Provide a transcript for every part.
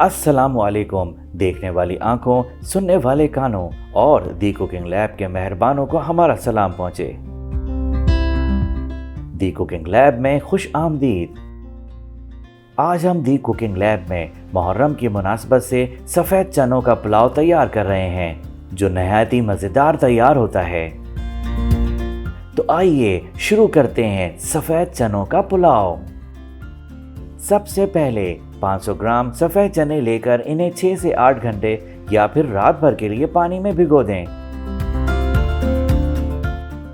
अस्सलामुअलैकुम। देखने वाली आंखों, सुनने वाले कानों और दी कुकिंग लैब के मेहरबानों को हमारा सलाम पहुंचे। दी कुकिंग लैब में खुश आमदीद। आज हम दी कुकिंग लैब में मुहर्रम की मुनासबत से सफ़ेद चनों का पुलाव तैयार कर रहे हैं, जो नहायत ही मज़ेदार तैयार होता है। तो आइए शुरू करते हैं सफ़ेद चनों का पुलाव। सबसे पहले 500 ग्राम सफ़ेद चने लेकर इन्हें 6 से 8 घंटे या फिर रात भर के लिए पानी में भिगो दें।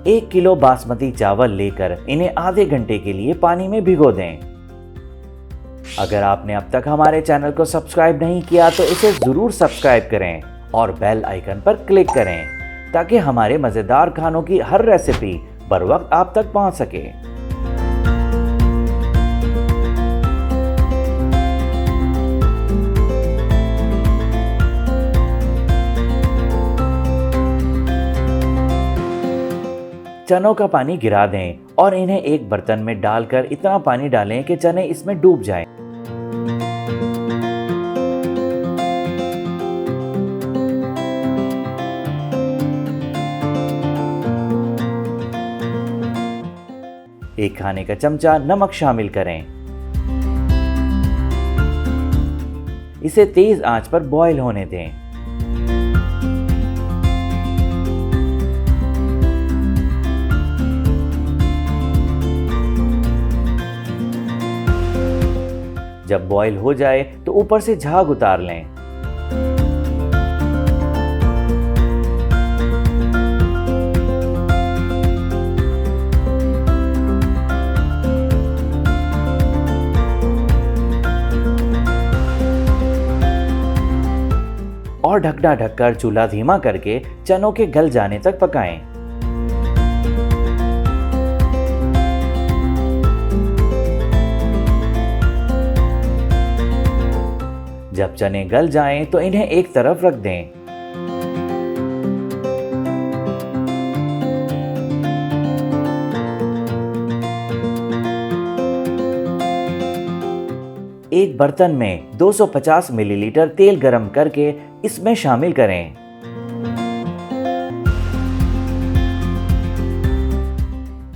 1 किलो बासमती चावल लेकर इन्हें आधे घंटे के लिए पानी में भिगो दें। अगर आपने अब तक हमारे चैनल को सब्सक्राइब नहीं किया तो इसे ज़रूर सब्सक्राइब करें और बेल आइकन पर क्लिक करें, ताकि हमारे मज़ेदार खानों की हर रेसिपी बर वक्त आप तक पहुंच सके। चनों का पानी गिरा दें और इन्हें एक बर्तन में डालकर इतना पानी डालें कि चने इसमें डूब जाएं। एक खाने का चमचा नमक शामिल करें। इसे तेज आंच पर बॉईल होने दें। जब बॉईल हो जाए तो ऊपर से झाग उतार लें। और ढकना ढककर चूल्हा धीमा करके चनों के गल जाने तक पकाएं। जब चने गल जाएं तो इन्हें एक तरफ रख दें। एक बर्तन में 250 मिलीलीटर तेल गरम करके इसमें शामिल करें।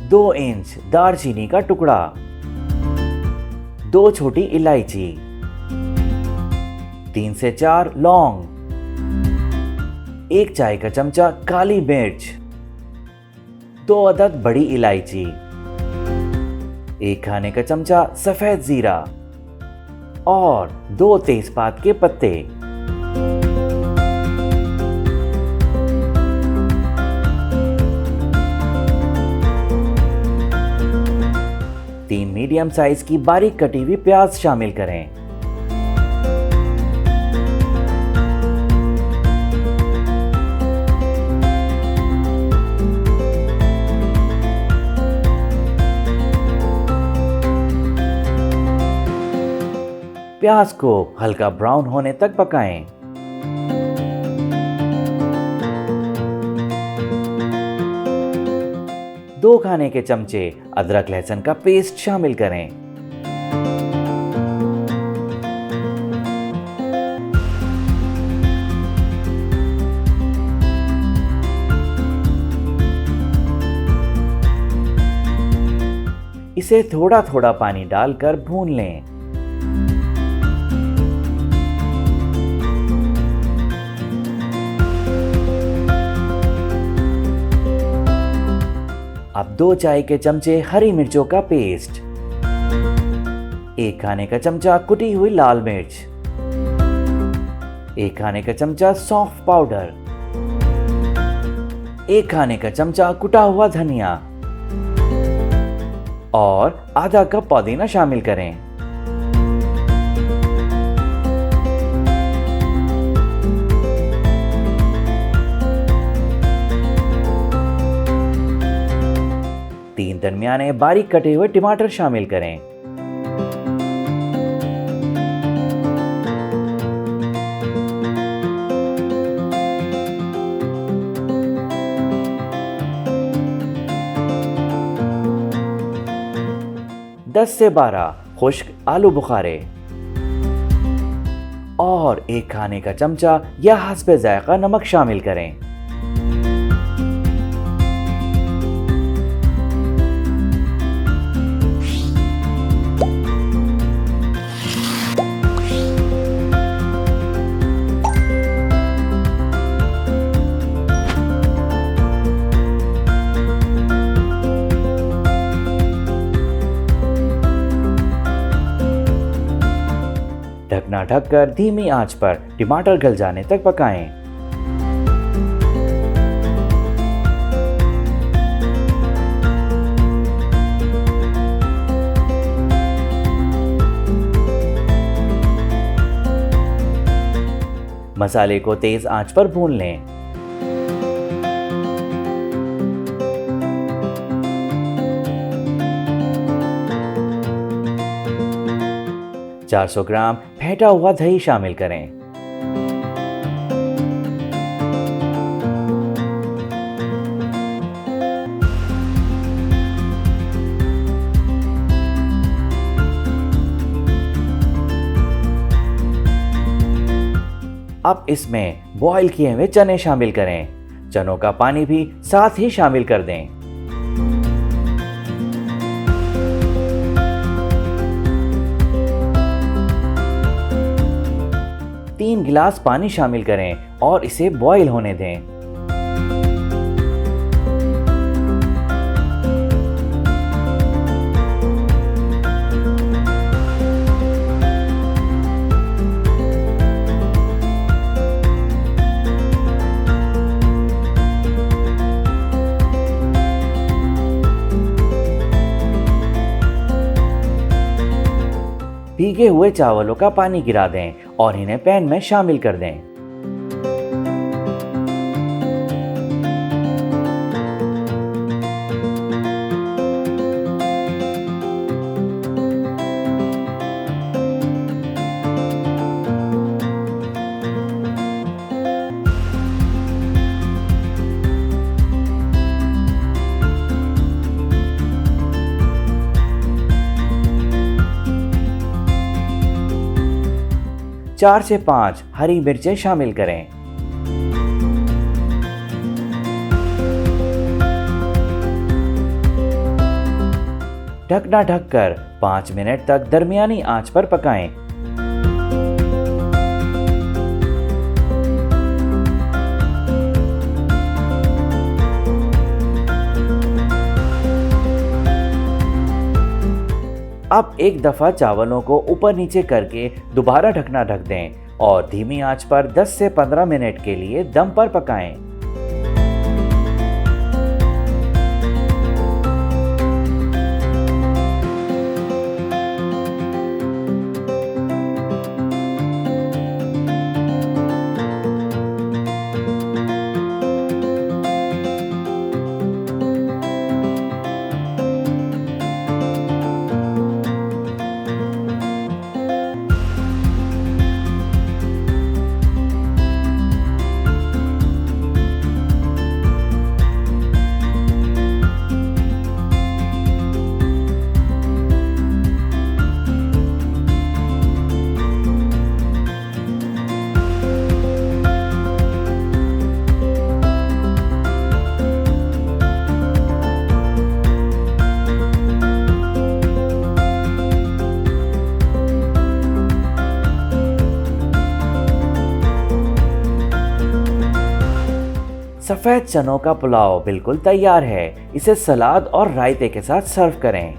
दो इंच दालचीनी का टुकड़ा, 2 छोटी इलायची, 3 से 4 लौंग, 1 चाय का चमचा काली मिर्च, 2 अदद बड़ी इलायची, 1 खाने का चमचा सफेद जीरा और 2 तेजपात के पत्ते। तीन मीडियम साइज की बारीक कटी हुई प्याज शामिल करें। प्याज को हल्का ब्राउन होने तक पकाएं। दो खाने के चमचे अदरक लहसुन का पेस्ट शामिल करें। इसे थोड़ा थोड़ा पानी डालकर भून लें। अब 2 चाय के चमचे हरी मिर्चों का पेस्ट, 1 खाने का चमचा कुटी हुई लाल मिर्च, 1 खाने का चमचा सौंफ पाउडर, 1 खाने का चमचा कुटा हुआ धनिया और आधा कप पुदीना शामिल करें। तीन दरमियाने बारीक कटे हुए टमाटर शामिल करें। दस से 12 खुश्क आलू बुखारे और एक खाने का चमचा या हस्बे जायका नमक शामिल करें। ढकना ढककर धीमी आंच पर टमाटर गल जाने तक पकाएं। मसाले को तेज आंच पर भून लें। चार 400 ग्राम फेंटा हुआ दही शामिल करें। अब इसमें बॉईल किए हुए चने शामिल करें। चनों का पानी भी साथ ही शामिल कर दें। 3 गिलास पानी शामिल करें और इसे बॉईल होने दें। भीगे हुए चावलों का पानी गिरा दें और इन्हें पैन में शामिल कर दें। चार से 5 हरी मिर्चें शामिल करें। ढकना ढककर 5 मिनट तक दरमियानी आंच पर पकाएं। अब एक दफा चावलों को ऊपर नीचे करके दोबारा ढकना ढक दें और धीमी आंच पर 10 से 15 मिनट के लिए दम पर पकाएं। सफेद चनों का पुलाव बिल्कुल तैयार है। इसे सलाद और रायते के साथ सर्व करें।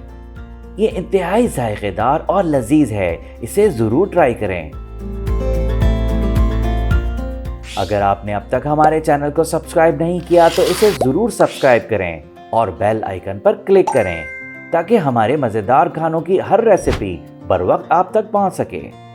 ये इंतहाई जायकेदार और लजीज है। इसे जरूर ट्राई करें। अगर आपने अब तक हमारे चैनल को सब्सक्राइब नहीं किया तो इसे जरूर सब्सक्राइब करें और बेल आइकन पर क्लिक करें ताकि हमारे मजेदार खानों की हर रेसिपी बर वक्त आप तक पहुंच सके।